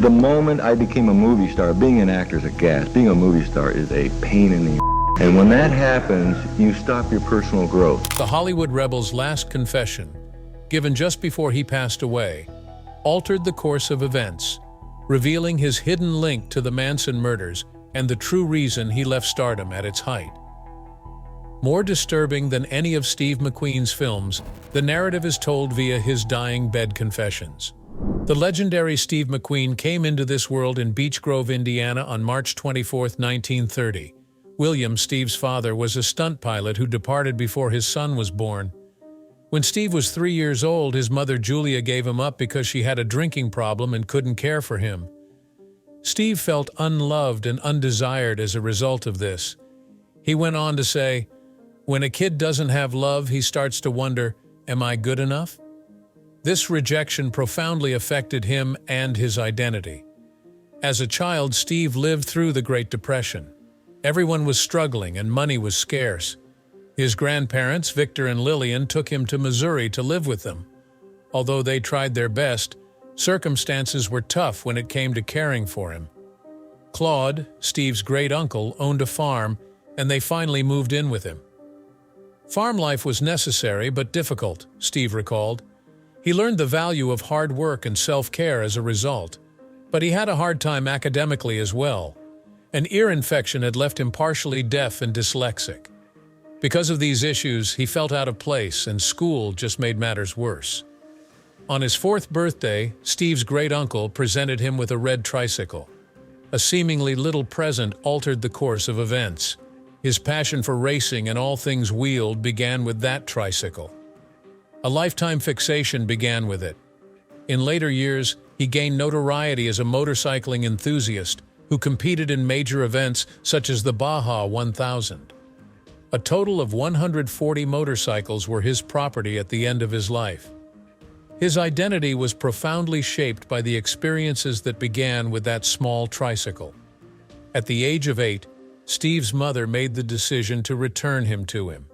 The moment I became a movie star, being an actor is a gas. Being a movie star is a pain in the and when that happens, you stop your personal growth. The Hollywood rebel's last confession, given just before he passed away, altered the course of events, revealing his hidden link to the Manson murders and the true reason he left stardom at its height. More disturbing than any of Steve McQueen's films, the narrative is told via his dying bed confessions. The legendary Steve McQueen came into this world in Beech Grove, Indiana on March 24, 1930. William, Steve's father, was a stunt pilot who departed before his son was born. When Steve was 3 years old, his mother Julia gave him up because she had a drinking problem and couldn't care for him. Steve felt unloved and undesired as a result of this. He went on to say, "When a kid doesn't have love, he starts to wonder, am I good enough?" This rejection profoundly affected him and his identity. As a child, Steve lived through the Great Depression. Everyone was struggling and money was scarce. His grandparents, Victor and Lillian, took him to Missouri to live with them. Although they tried their best, circumstances were tough when it came to caring for him. Claude, Steve's great-uncle, owned a farm, and they finally moved in with him. Farm life was necessary but difficult, Steve recalled. He learned the value of hard work and self-care as a result, but he had a hard time academically as well. An ear infection had left him partially deaf and dyslexic. Because of these issues, he felt out of place, and school just made matters worse. On his 4th birthday, Steve's great-uncle presented him with a red tricycle. A seemingly little present altered the course of events. His passion for racing and all things wheeled began with that tricycle. A lifetime fixation began with it. In later years, he gained notoriety as a motorcycling enthusiast who competed in major events such as the Baja 1000. A total of 140 motorcycles were his property at the end of his life. His identity was profoundly shaped by the experiences that began with that small tricycle. At the age of 8, Steve's mother made the decision to return him to him.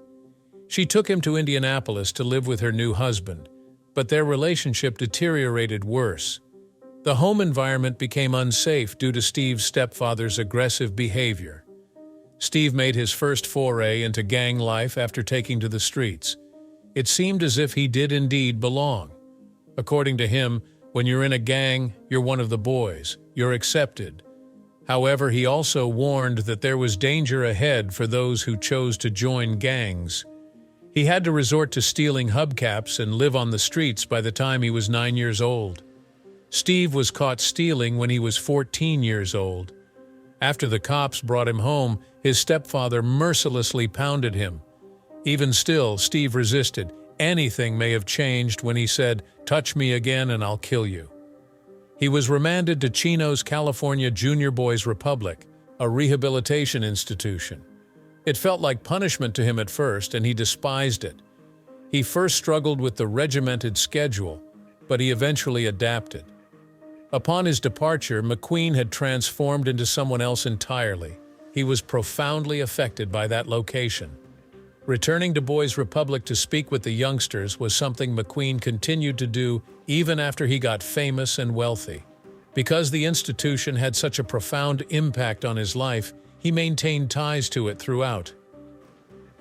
She took him to Indianapolis to live with her new husband, but their relationship deteriorated worse. The home environment became unsafe due to Steve's stepfather's aggressive behavior. Steve made his first foray into gang life after taking to the streets. It seemed as if he did indeed belong. According to him, when you're in a gang, you're one of the boys, you're accepted. However, he also warned that there was danger ahead for those who chose to join gangs. He had to resort to stealing hubcaps and live on the streets by the time he was 9 years old. Steve was caught stealing when he was 14 years old. After the cops brought him home, his stepfather mercilessly pounded him. Even still, Steve resisted. Anything may have changed when he said, "Touch me again and I'll kill you." He was remanded to Chino's California Junior Boys Republic, a rehabilitation institution. It felt like punishment to him at first, and he despised it. He first struggled with the regimented schedule, but he eventually adapted. Upon his departure, McQueen had transformed into someone else entirely. He was profoundly affected by that location. Returning to Boys Republic to speak with the youngsters was something McQueen continued to do even after he got famous and wealthy. Because the institution had such a profound impact on his life, he maintained ties to it throughout.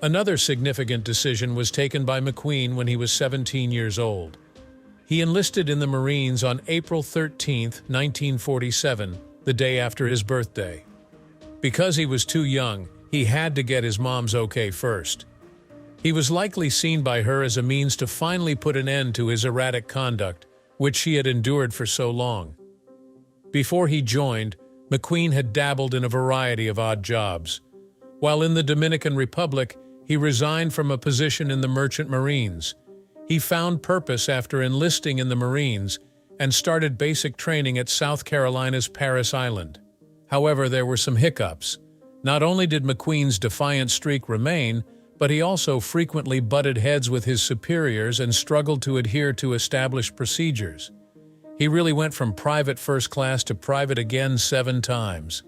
Another significant decision was taken by McQueen when he was 17 years old. He enlisted in the Marines on April 13, 1947, the day after his birthday. Because he was too young, he had to get his mom's okay first. He was likely seen by her as a means to finally put an end to his erratic conduct, which she had endured for so long. Before he joined, McQueen had dabbled in a variety of odd jobs. While in the Dominican Republic, he resigned from a position in the Merchant Marines. He found purpose after enlisting in the Marines and started basic training at South Carolina's Parris Island. However, there were some hiccups. Not only did McQueen's defiant streak remain, but he also frequently butted heads with his superiors and struggled to adhere to established procedures. He really went from private first class to private again 7 times.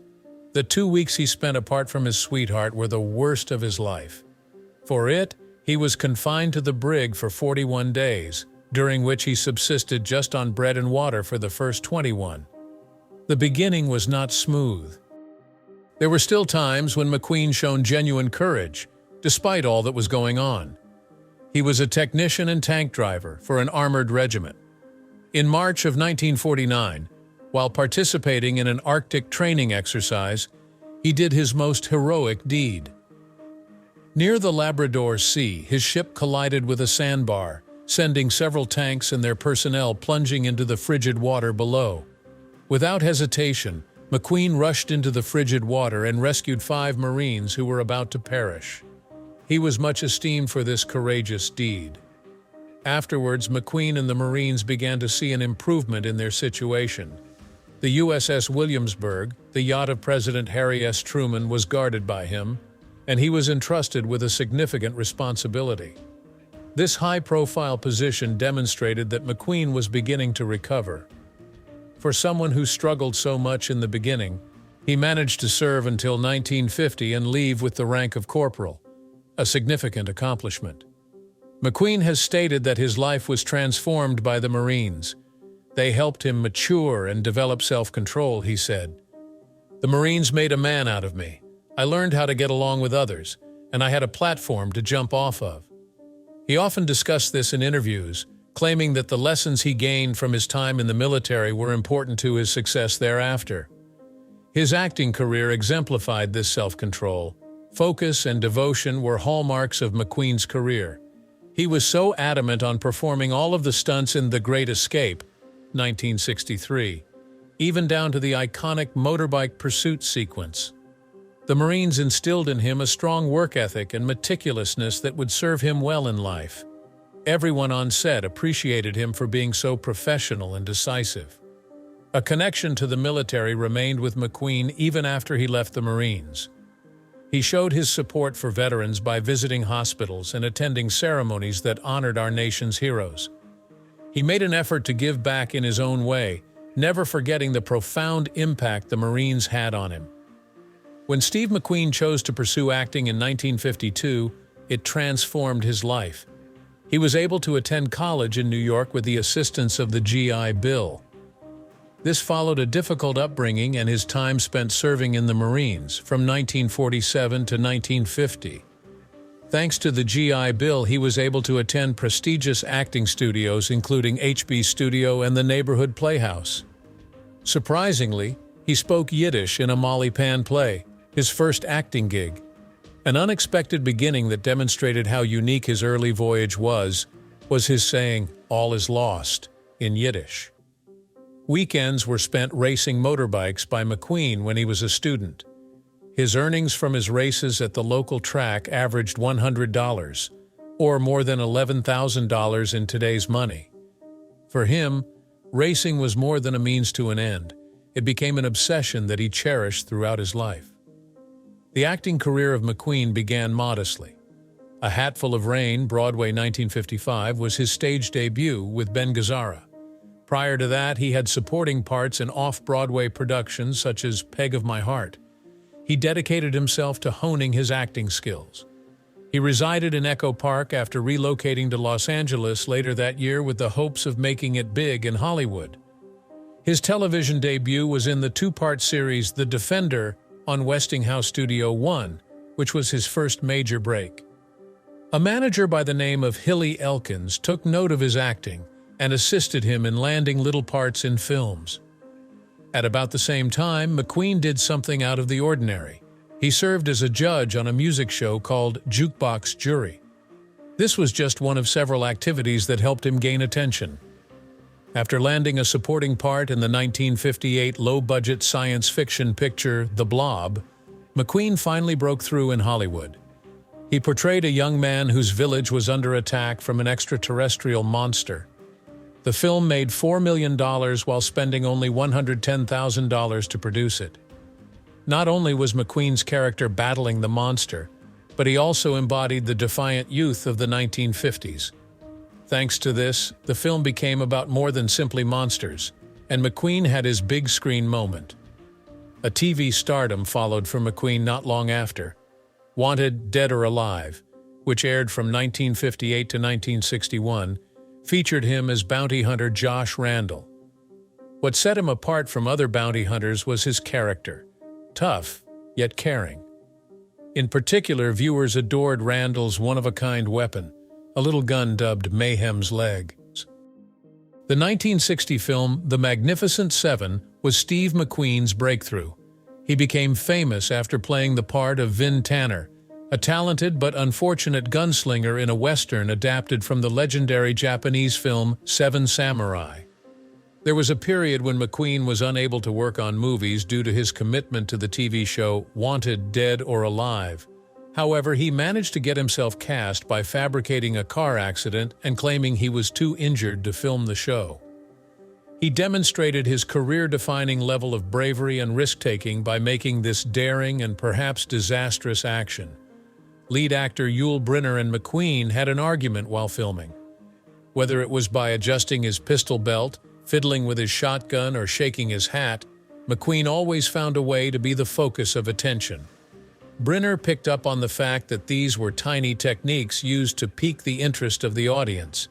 The 2 weeks he spent apart from his sweetheart were the worst of his life. For it, he was confined to the brig for 41 days, during which he subsisted just on bread and water for the first 21. The beginning was not smooth. There were still times when McQueen showed genuine courage, despite all that was going on. He was a technician and tank driver for an armored regiment. In March of 1949, while participating in an Arctic training exercise, he did his most heroic deed. Near the Labrador Sea, his ship collided with a sandbar, sending several tanks and their personnel plunging into the frigid water below. Without hesitation, McQueen rushed into the frigid water and rescued 5 Marines who were about to perish. He was much esteemed for this courageous deed. Afterwards, McQueen and the Marines began to see an improvement in their situation. The USS Williamsburg, the yacht of President Harry S. Truman, was guarded by him, and he was entrusted with a significant responsibility. This high-profile position demonstrated that McQueen was beginning to recover. For someone who struggled so much in the beginning, he managed to serve until 1950 and leave with the rank of corporal, a significant accomplishment. McQueen has stated that his life was transformed by the Marines. They helped him mature and develop self-control, he said. "The Marines made a man out of me. I learned how to get along with others, and I had a platform to jump off of." He often discussed this in interviews, claiming that the lessons he gained from his time in the military were important to his success thereafter. His acting career exemplified this self-control. Focus and devotion were hallmarks of McQueen's career. He was so adamant on performing all of the stunts in The Great Escape, 1963, even down to the iconic motorbike pursuit sequence. The Marines instilled in him a strong work ethic and meticulousness that would serve him well in life. Everyone on set appreciated him for being so professional and decisive. A connection to the military remained with McQueen even after he left the Marines. He showed his support for veterans by visiting hospitals and attending ceremonies that honored our nation's heroes. He made an effort to give back in his own way, never forgetting the profound impact the Marines had on him. When Steve McQueen chose to pursue acting in 1952, it transformed his life. He was able to attend college in New York with the assistance of the GI Bill. This followed a difficult upbringing and his time spent serving in the Marines from 1947 to 1950. Thanks to the GI Bill, he was able to attend prestigious acting studios including HB Studio and the Neighborhood Playhouse. Surprisingly, he spoke Yiddish in a Molly Pan play, his first acting gig. An unexpected beginning that demonstrated how unique his early voyage was his saying, "All is lost," in Yiddish. Weekends were spent racing motorbikes by McQueen when he was a student. His earnings from his races at the local track averaged $100, or more than $11,000 in today's money. For him, racing was more than a means to an end. It became an obsession that he cherished throughout his life. The acting career of McQueen began modestly. A Hatful of Rain, Broadway 1955, was his stage debut with Ben Gazzara. Prior to that, he had supporting parts in off-Broadway productions such as Peg of My Heart. He dedicated himself to honing his acting skills. He resided in Echo Park after relocating to Los Angeles later that year with the hopes of making it big in Hollywood. His television debut was in the 2-part series The Defender on Westinghouse Studio 1, which was his first major break. A manager by the name of Hilly Elkins took note of his acting and assisted him in landing little parts in films. At about the same time, McQueen did something out of the ordinary. He served as a judge on a music show called Jukebox Jury. This was just one of several activities that helped him gain attention. After landing a supporting part in the 1958 low-budget science fiction picture The Blob, McQueen finally broke through in Hollywood. He portrayed a young man whose village was under attack from an extraterrestrial monster. The film made $4 million while spending only $110,000 to produce it. Not only was McQueen's character battling the monster, but he also embodied the defiant youth of the 1950s. Thanks to this, the film became about more than simply monsters, and McQueen had his big screen moment. A TV stardom followed for McQueen not long after. Wanted, Dead or Alive, which aired from 1958 to 1961, featured him as bounty hunter Josh Randall. What set him apart from other bounty hunters was his character, tough, yet caring. In particular, viewers adored Randall's one-of-a-kind weapon, a little gun dubbed Mayhem's Legs. The 1960 film The Magnificent Seven was Steve McQueen's breakthrough. He became famous after playing the part of Vin Tanner, a talented but unfortunate gunslinger in a Western adapted from the legendary Japanese film Seven Samurai. There was a period when McQueen was unable to work on movies due to his commitment to the TV show Wanted Dead or Alive. However, he managed to get himself cast by fabricating a car accident and claiming he was too injured to film the show. He demonstrated his career-defining level of bravery and risk-taking by making this daring and perhaps disastrous action. Lead actor Yul Brynner and McQueen had an argument while filming. Whether it was by adjusting his pistol belt, fiddling with his shotgun, or shaking his hat, McQueen always found a way to be the focus of attention. Brynner picked up on the fact that these were tiny techniques used to pique the interest of the audience.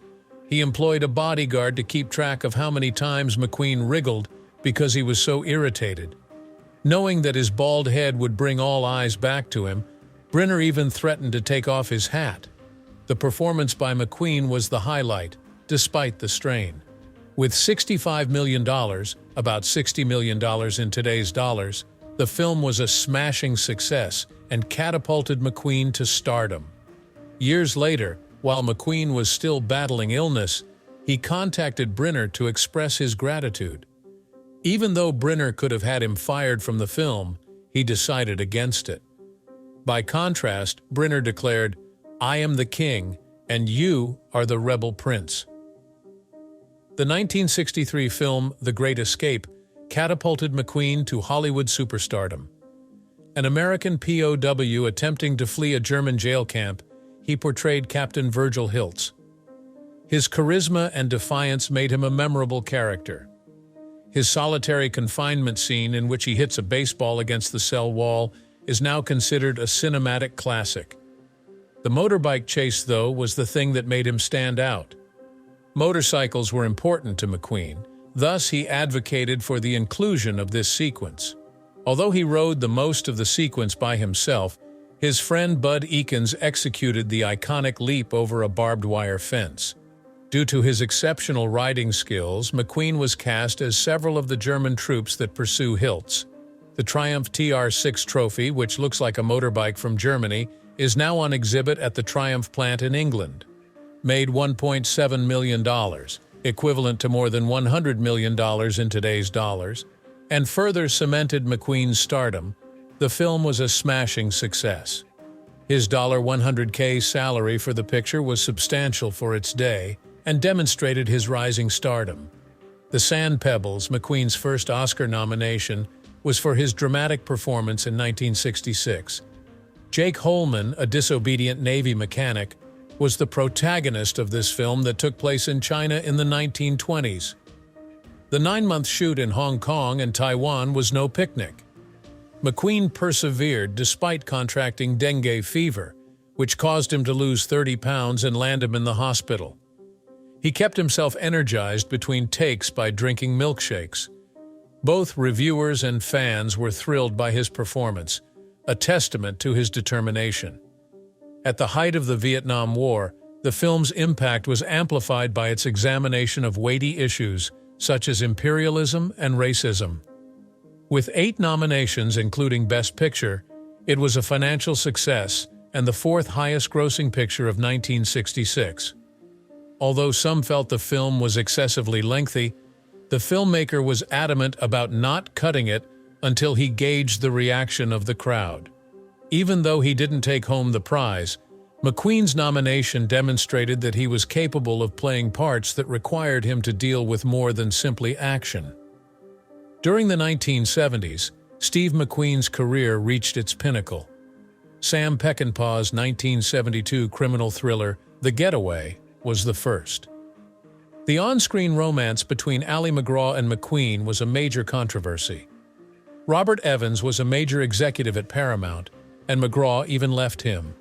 He employed a bodyguard to keep track of how many times McQueen wriggled because he was so irritated. Knowing that his bald head would bring all eyes back to him, Brynner even threatened to take off his hat. The performance by McQueen was the highlight, despite the strain. With $65 million, about $60 million in today's dollars, the film was a smashing success and catapulted McQueen to stardom. Years later, while McQueen was still battling illness, he contacted Brynner to express his gratitude. Even though Brynner could have had him fired from the film, he decided against it. By contrast, Brynner declared, "I am the king, and you are the rebel prince." The 1963 film The Great Escape catapulted McQueen to Hollywood superstardom. An American POW attempting to flee a German jail camp, he portrayed Captain Virgil Hiltz. His charisma and defiance made him a memorable character. His solitary confinement scene in which he hits a baseball against the cell wall is now considered a cinematic classic. The motorbike chase, though, was the thing that made him stand out. Motorcycles were important to McQueen, thus he advocated for the inclusion of this sequence. Although he rode the most of the sequence by himself, his friend Bud Ekins executed the iconic leap over a barbed wire fence. Due to his exceptional riding skills, McQueen was cast as several of the German troops that pursue Hiltz. The Triumph TR6 trophy, which looks like a motorbike from Germany, is now on exhibit at the Triumph plant in England. Made $1.7 million, equivalent to more than $100 million in today's dollars, and further cemented McQueen's stardom, the film was a smashing success. His $100K salary for the picture was substantial for its day and demonstrated his rising stardom. The Sand Pebbles, McQueen's first Oscar nomination, was for his dramatic performance in 1966. Jake Holman, a disobedient Navy mechanic, was the protagonist of this film that took place in China in the 1920s. The 9-month shoot in Hong Kong and Taiwan was no picnic. McQueen persevered despite contracting dengue fever, which caused him to lose 30 pounds and land him in the hospital. He kept himself energized between takes by drinking milkshakes. Both reviewers and fans were thrilled by his performance, a testament to his determination. At the height of the Vietnam War, the film's impact was amplified by its examination of weighty issues such as imperialism and racism. With 8 nominations, including Best Picture, it was a financial success and the 4th highest-grossing picture of 1966. Although some felt the film was excessively lengthy, the filmmaker was adamant about not cutting it until he gauged the reaction of the crowd. Even though he didn't take home the prize, McQueen's nomination demonstrated that he was capable of playing parts that required him to deal with more than simply action. During the 1970s, Steve McQueen's career reached its pinnacle. Sam Peckinpah's 1972 criminal thriller, The Getaway, was the first. The on-screen romance between Ali MacGraw and McQueen was a major controversy. Robert Evans was a major executive at Paramount, and MacGraw even left him.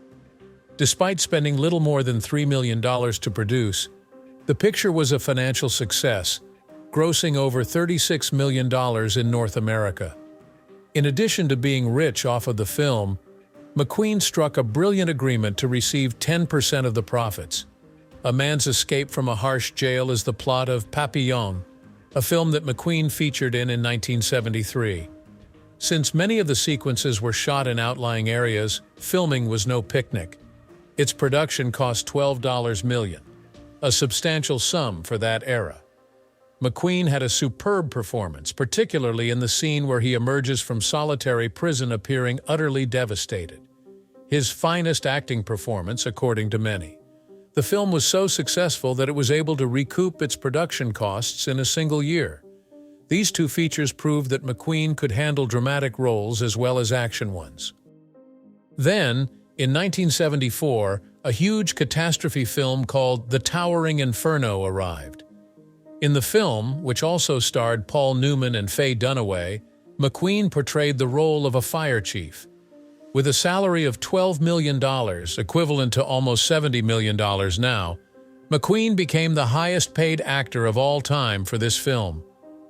Despite spending little more than $3 million to produce, the picture was a financial success, grossing over $36 million in North America. In addition to being rich off of the film, McQueen struck a brilliant agreement to receive 10% of the profits. A man's escape from a harsh jail is the plot of Papillon, a film that McQueen featured in 1973. Since many of the sequences were shot in outlying areas, filming was no picnic. Its production cost $12 million, a substantial sum for that era. McQueen had a superb performance, particularly in the scene where he emerges from solitary prison appearing utterly devastated. His finest acting performance, according to many. The film was so successful that it was able to recoup its production costs in a single year. These two features proved that McQueen could handle dramatic roles as well as action ones. Then, in 1974, a huge catastrophe film called The Towering Inferno arrived. In the film, which also starred Paul Newman and Faye Dunaway, McQueen portrayed the role of a fire chief. With a salary of $12 million, equivalent to almost $70 million now, McQueen became the highest-paid actor of all time for this film.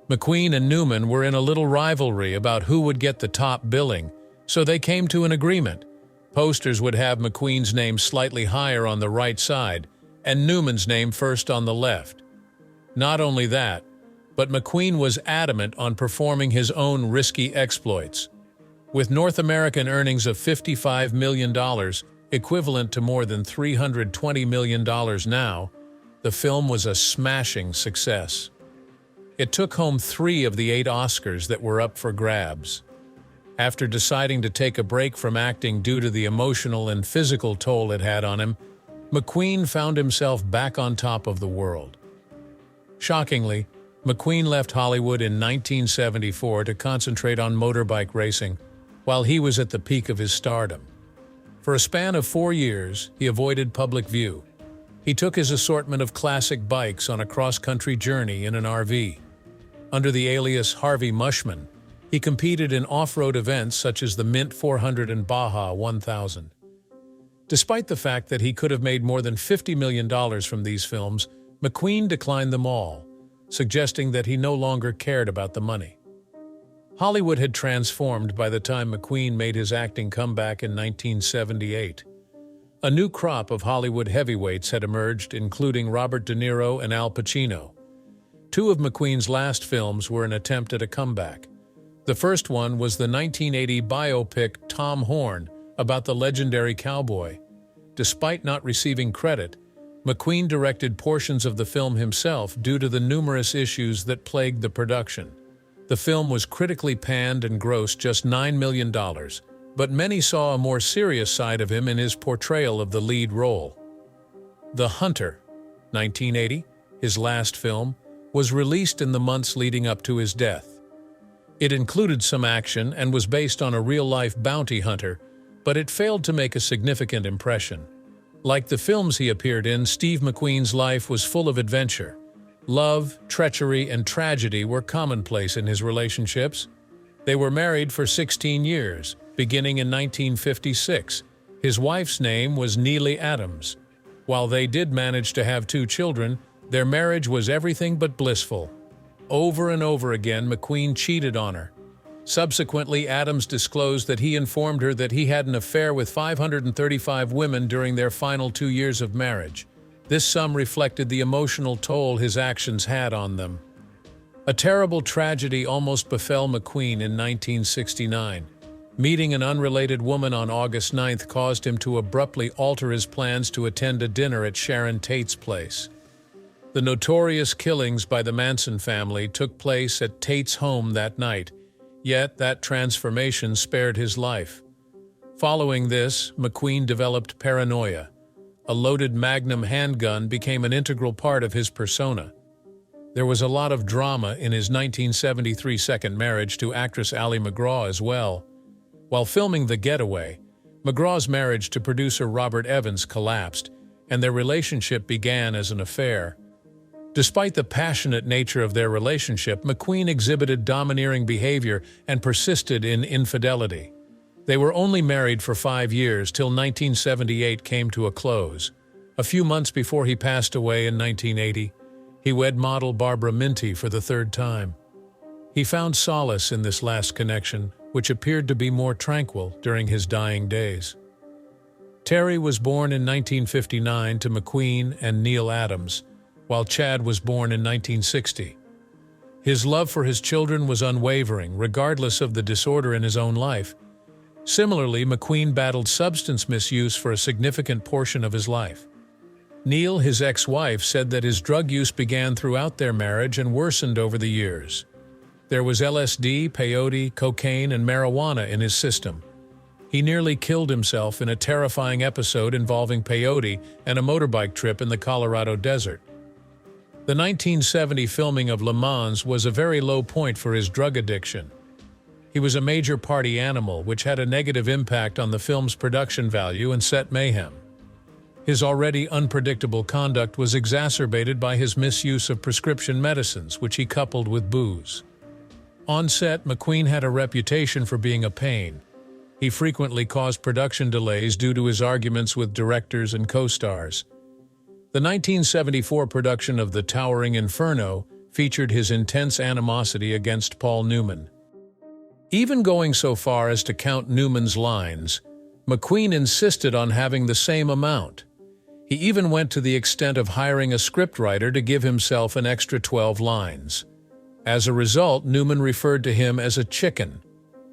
McQueen and Newman were in a little rivalry about who would get the top billing, so they came to an agreement. Posters would have McQueen's name slightly higher on the right side and Newman's name first on the left. Not only that, but McQueen was adamant on performing his own risky exploits. With North American earnings of $55 million, equivalent to more than $320 million now, the film was a smashing success. It took home 3 of the 8 Oscars that were up for grabs. After deciding to take a break from acting due to the emotional and physical toll it had on him, McQueen found himself back on top of the world. Shockingly, McQueen left Hollywood in 1974 to concentrate on motorbike racing, while he was at the peak of his stardom. For a span of 4 years, he avoided public view. He took his assortment of classic bikes on a cross-country journey in an RV. Under the alias Harvey Mushman, he competed in off-road events such as the Mint 400 and Baja 1000. Despite the fact that he could have made more than $50 million from these films, McQueen declined them all, suggesting that he no longer cared about the money. Hollywood had transformed by the time McQueen made his acting comeback in 1978. A new crop of Hollywood heavyweights had emerged, including Robert De Niro and Al Pacino. 2 of McQueen's last films were an attempt at a comeback. The first one was the 1980 biopic Tom Horn about the legendary cowboy. Despite not receiving credit, McQueen directed portions of the film himself due to the numerous issues that plagued the production. The film was critically panned and grossed just $9 million, but many saw a more serious side of him in his portrayal of the lead role. The Hunter, 1980, his last film, was released in the months leading up to his death. It included some action and was based on a real-life bounty hunter, but it failed to make a significant impression. Like the films he appeared in, Steve McQueen's life was full of adventure. Love, treachery, and tragedy were commonplace in his relationships. They were married for 16 years, beginning in 1956. His wife's name was Neely Adams. While they did manage to have 2 children, their marriage was everything but blissful. Over and over again, McQueen cheated on her. Subsequently, Adams disclosed that he informed her that he had an affair with 535 women during their final 2 years of marriage. This sum reflected the emotional toll his actions had on them. A terrible tragedy almost befell McQueen in 1969. Meeting an unrelated woman on August 9th caused him to abruptly alter his plans to attend a dinner at Sharon Tate's place. The notorious killings by the Manson family took place at Tate's home that night, yet that transformation spared his life. Following this, McQueen developed paranoia. A loaded Magnum handgun became an integral part of his persona. There was a lot of drama in his 1973 second marriage to actress Ali MacGraw as well. While filming The Getaway, MacGraw's marriage to producer Robert Evans collapsed, and their relationship began as an affair. Despite the passionate nature of their relationship, McQueen exhibited domineering behavior and persisted in infidelity. They were only married for 5 years till 1978 came to a close. A few months before he passed away in 1980, He wed model Barbara Minty for the third time. He found solace in this last connection, which appeared to be more tranquil during his dying days. Terry was born in 1959 to McQueen and Neil Adams, while Chad was born in 1960. His love for his children was unwavering, regardless of the disorder in his own life. Similarly, McQueen battled substance misuse for a significant portion of his life. Neil, his ex-wife, said that his drug use began throughout their marriage and worsened over the years. There was LSD, peyote, cocaine, and marijuana in his system. He nearly killed himself in a terrifying episode involving peyote and a motorbike trip in the Colorado desert. The 1970 filming of Le Mans was a very low point for his drug addiction. He was a major party animal, which had a negative impact on the film's production value and set mayhem. His already unpredictable conduct was exacerbated by his misuse of prescription medicines, which he coupled with booze. On set, McQueen had a reputation for being a pain. He frequently caused production delays due to his arguments with directors and co-stars. The 1974 production of The Towering Inferno featured his intense animosity against Paul Newman. Even going so far as to count Newman's lines, McQueen insisted on having the same amount. He even went to the extent of hiring a scriptwriter to give himself an extra 12 lines. As a result, Newman referred to him as a chicken.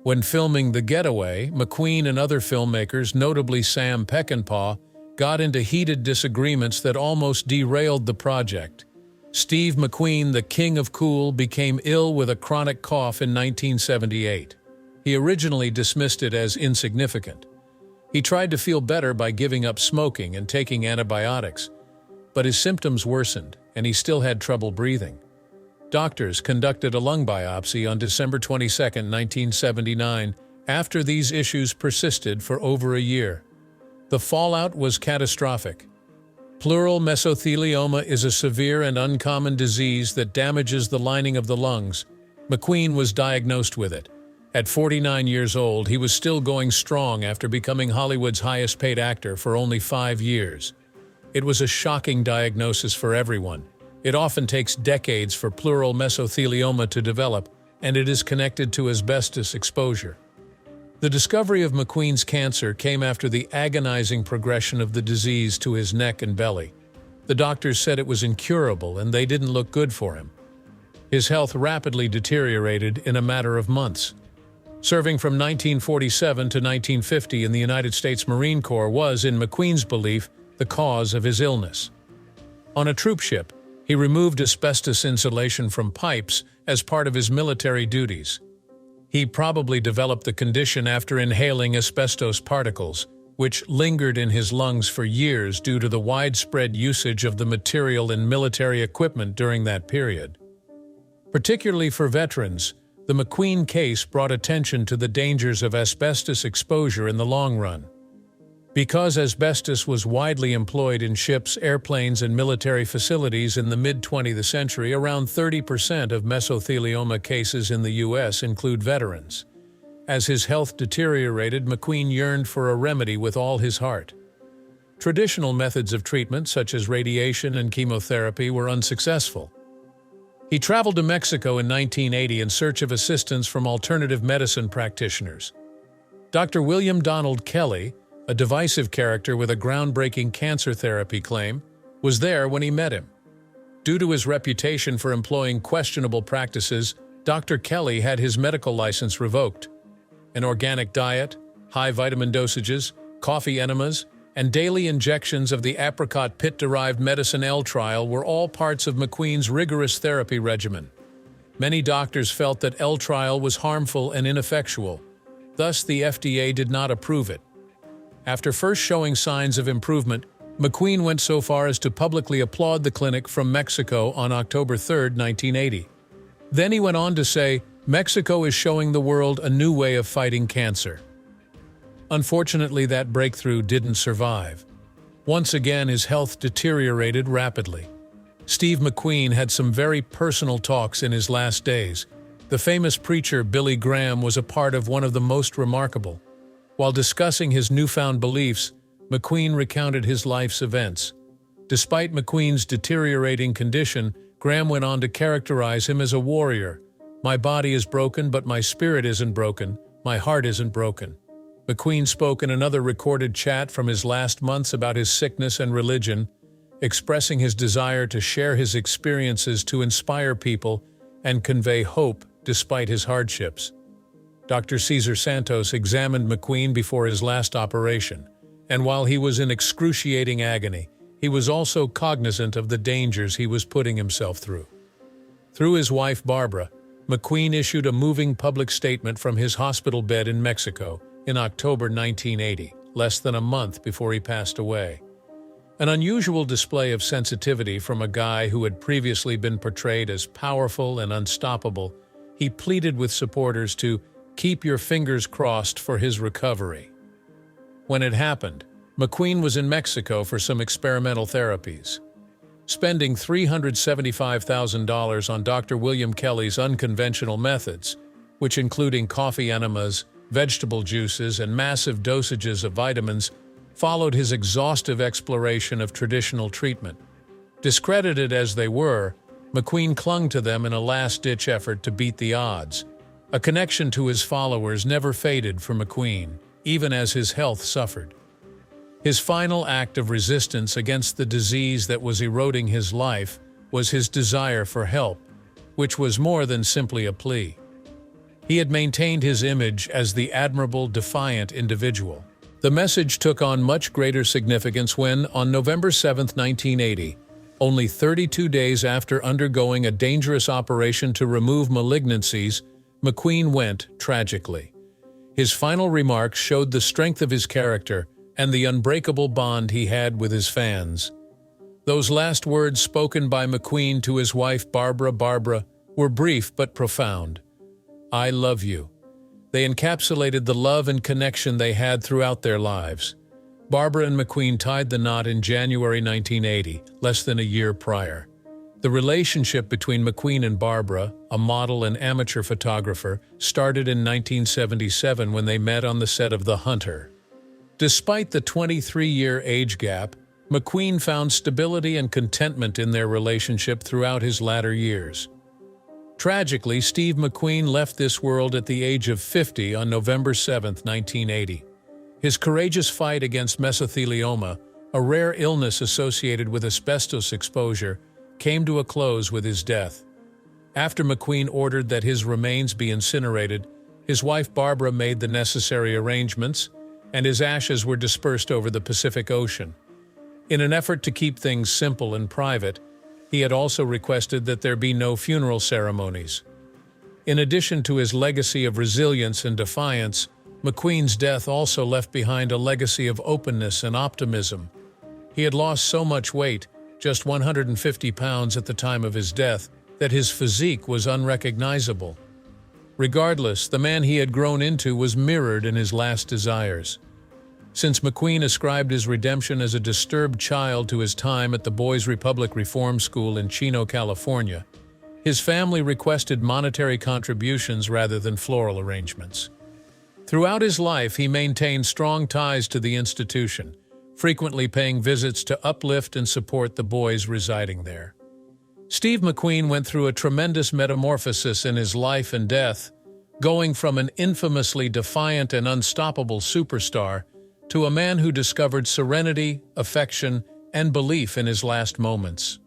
When filming The Getaway, McQueen and other filmmakers, notably Sam Peckinpah, got into heated disagreements that almost derailed the project. Steve McQueen, the king of cool, became ill with a chronic cough in 1978. He originally dismissed it as insignificant. He tried to feel better by giving up smoking and taking antibiotics, but his symptoms worsened, and he still had trouble breathing. Doctors conducted a lung biopsy on December 22, 1979, after these issues persisted for over a year. The fallout was catastrophic. Pleural mesothelioma is a severe and uncommon disease that damages the lining of the lungs. McQueen was diagnosed with it. At 49 years old, he was still going strong after becoming Hollywood's highest-paid actor for only 5 years. It was a shocking diagnosis for everyone. It often takes decades for pleural mesothelioma to develop, and it is connected to asbestos exposure. The discovery of McQueen's cancer came after the agonizing progression of the disease to his neck and belly. The doctors said it was incurable, and they didn't look good for him. His health rapidly deteriorated in a matter of months. Serving from 1947 to 1950 in the United States Marine Corps was, in McQueen's belief, the cause of his illness. On a troop ship, he removed asbestos insulation from pipes as part of his military duties. He probably developed the condition after inhaling asbestos particles, which lingered in his lungs for years due to the widespread usage of the material in military equipment during that period. Particularly for veterans, the McQueen case brought attention to the dangers of asbestos exposure in the long run. Because asbestos was widely employed in ships, airplanes, and military facilities in the mid-20th century, around 30% of mesothelioma cases in the U.S. include veterans. As his health deteriorated, McQueen yearned for a remedy with all his heart. Traditional methods of treatment, such as radiation and chemotherapy, were unsuccessful. He traveled to Mexico in 1980 in search of assistance from alternative medicine practitioners. Dr. William Donald Kelly, a divisive character with a groundbreaking cancer therapy claim, was there when he met him. Due to his reputation for employing questionable practices, Dr. Kelly had his medical license revoked. An organic diet, high vitamin dosages, coffee enemas, and daily injections of the apricot pit-derived medicine L-trial were all parts of McQueen's rigorous therapy regimen. Many doctors felt that L-trial was harmful and ineffectual. Thus, the FDA did not approve it. After first showing signs of improvement, McQueen went so far as to publicly applaud the clinic from Mexico on October 3, 1980. Then he went on to say, "Mexico is showing the world a new way of fighting cancer." Unfortunately, that breakthrough didn't survive. Once again, his health deteriorated rapidly. Steve McQueen had some very personal talks in his last days. The famous preacher Billy Graham was a part of one of the most remarkable. While discussing his newfound beliefs, McQueen recounted his life's events. Despite McQueen's deteriorating condition, Graham went on to characterize him as a warrior. "My body is broken, but my spirit isn't broken. My heart isn't broken." McQueen spoke in another recorded chat from his last months about his sickness and religion, expressing his desire to share his experiences to inspire people and convey hope despite his hardships. Dr. Cesar Santos examined McQueen before his last operation, and while he was in excruciating agony, he was also cognizant of the dangers he was putting himself through. Through his wife Barbara, McQueen issued a moving public statement from his hospital bed in Mexico in October 1980, less than a month before he passed away. An unusual display of sensitivity from a guy who had previously been portrayed as powerful and unstoppable, he pleaded with supporters to keep your fingers crossed for his recovery. When it happened, McQueen was in Mexico for some experimental therapies. Spending $375,000 on Dr. William Kelly's unconventional methods, which including coffee enemas, vegetable juices, and massive dosages of vitamins, followed his exhaustive exploration of traditional treatment. Discredited as they were, McQueen clung to them in a last-ditch effort to beat the odds. A connection to his followers never faded for McQueen, even as his health suffered. His final act of resistance against the disease that was eroding his life was his desire for help, which was more than simply a plea. He had maintained his image as the admirable, defiant individual. The message took on much greater significance when, on November 7, 1980, only 32 days after undergoing a dangerous operation to remove malignancies, McQueen went tragically. His final remarks showed the strength of his character and the unbreakable bond he had with his fans. Those last words spoken by McQueen to his wife Barbara, were brief but profound. "I love you." They encapsulated the love and connection they had throughout their lives. Barbara and McQueen tied the knot in January 1980, less than a year prior. The relationship between McQueen and Barbara, a model and amateur photographer, started in 1977 when they met on the set of The Hunter. Despite the 23-year age gap, McQueen found stability and contentment in their relationship throughout his latter years. Tragically, Steve McQueen left this world at the age of 50 on November 7, 1980. His courageous fight against mesothelioma, a rare illness associated with asbestos exposure, came to a close with his death. After McQueen ordered that his remains be incinerated, his wife Barbara made the necessary arrangements, and his ashes were dispersed over the Pacific Ocean. In an effort to keep things simple and private, he had also requested that there be no funeral ceremonies. In addition to his legacy of resilience and defiance, McQueen's death also left behind a legacy of openness and optimism. He had lost so much weight, just 150 pounds at the time of his death, that his physique was unrecognizable. Regardless, the man he had grown into was mirrored in his last desires. Since McQueen ascribed his redemption as a disturbed child to his time at the Boys Republic Reform School in Chino, California, his family requested monetary contributions rather than floral arrangements. Throughout his life, he maintained strong ties to the institution, frequently paying visits to uplift and support the boys residing there. Steve McQueen went through a tremendous metamorphosis in his life and death, going from an infamously defiant and unstoppable superstar to a man who discovered serenity, affection, and belief in his last moments.